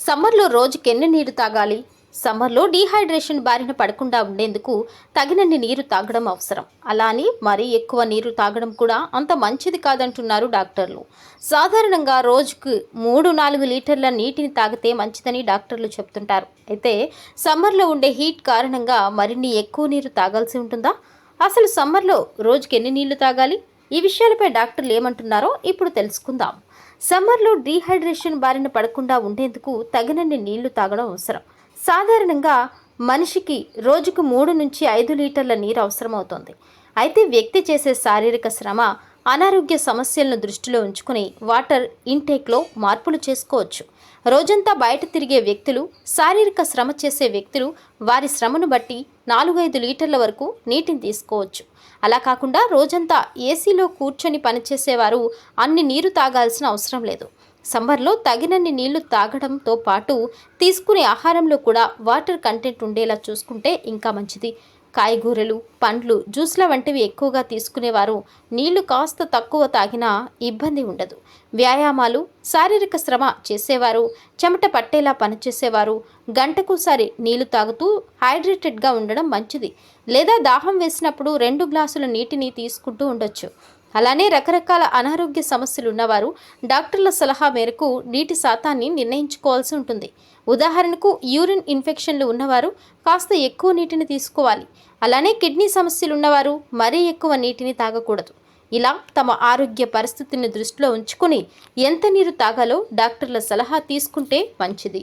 సమ్మర్లో రోజుకి ఎన్ని నీరు తాగాలి? సమ్మర్లో డీహైడ్రేషన్ బారిన పడకుండా ఉండేందుకు తగినన్ని నీరు తాగడం అవసరం. అలా అని మరీ ఎక్కువ నీరు తాగడం కూడా అంత మంచిది కాదంటున్నారు డాక్టర్లు. సాధారణంగా రోజుకు 3-4 లీటర్ల నీటిని తాగితే మంచిదని డాక్టర్లు చెప్తుంటారు. అయితే సమ్మర్లో ఉండే హీట్ కారణంగా మరిన్ని ఎక్కువ నీరు తాగాల్సి ఉంటుందా? అసలు సమ్మర్లో రోజుకి ఎన్ని నీళ్లు తాగాలి? ఈ విషయాలపై డాక్టర్లు ఏమంటున్నారో ఇప్పుడు తెలుసుకుందాం. సమ్మర్లో డీహైడ్రేషన్ బారిన పడకుండా ఉండేందుకు తగినన్ని నీళ్లు తాగడం అవసరం. సాధారణంగా మనిషికి రోజుకు 3-5 లీటర్ల నీరు అవసరమవుతుంది. అయితే వ్యక్తి చేసే శారీరక శ్రమ, అనారోగ్య సమస్యలను దృష్టిలో ఉంచుకుని వాటర్ ఇంటేక్లో మార్పులు చేసుకోవచ్చు. రోజంతా బయట తిరిగే వ్యక్తులు, శారీరక శ్రమ చేసే వ్యక్తులు వారి శ్రమను బట్టి 4-5 లీటర్ల వరకు నీటిని తీసుకోవచ్చు. అలా కాకుండా రోజంతా ఏసీలో కూర్చొని పనిచేసేవారు అన్ని నీరు తాగాల్సిన అవసరం లేదు. సమ్మర్లో తగినన్ని నీళ్లు తాగడంతో పాటు తీసుకునే ఆహారంలో కూడా వాటర్ కంటెంట్ ఉండేలా చూసుకుంటే ఇంకా మంచిది. కాయగూరలు, పండ్లు, జ్యూస్ల వంటివి ఎక్కువగా తీసుకునేవారు నీళ్లు కాస్త తక్కువ తాగినా ఇబ్బంది ఉండదు. వ్యాయామాలు, శారీరక శ్రమ చేసేవారు, చెమట పట్టేలా పనిచేసేవారు గంటకోసారి నీళ్లు తాగుతూ హైడ్రేటెడ్గా ఉండడం మంచిది. లేదా దాహం వేసినప్పుడు 2 గ్లాసుల నీటిని తీసుకుంటూ ఉండొచ్చు. అలానే రకరకాల అనారోగ్య సమస్యలు ఉన్నవారు డాక్టర్ల సలహా మేరకు నీటి శాతాన్ని నిర్ణయించుకోవాల్సి ఉంటుంది. ఉదాహరణకు యూరిన్ ఇన్ఫెక్షన్లు ఉన్నవారు కాస్త ఎక్కువ నీటిని తీసుకోవాలి. అలానే కిడ్నీ సమస్యలు ఉన్నవారు మరీ ఎక్కువ నీటిని తాగకూడదు. ఇలా తమ ఆరోగ్య పరిస్థితిని దృష్టిలో ఉంచుకొని ఎంత నీరు తాగాలో డాక్టర్ల సలహా తీసుకుంటే మంచిది.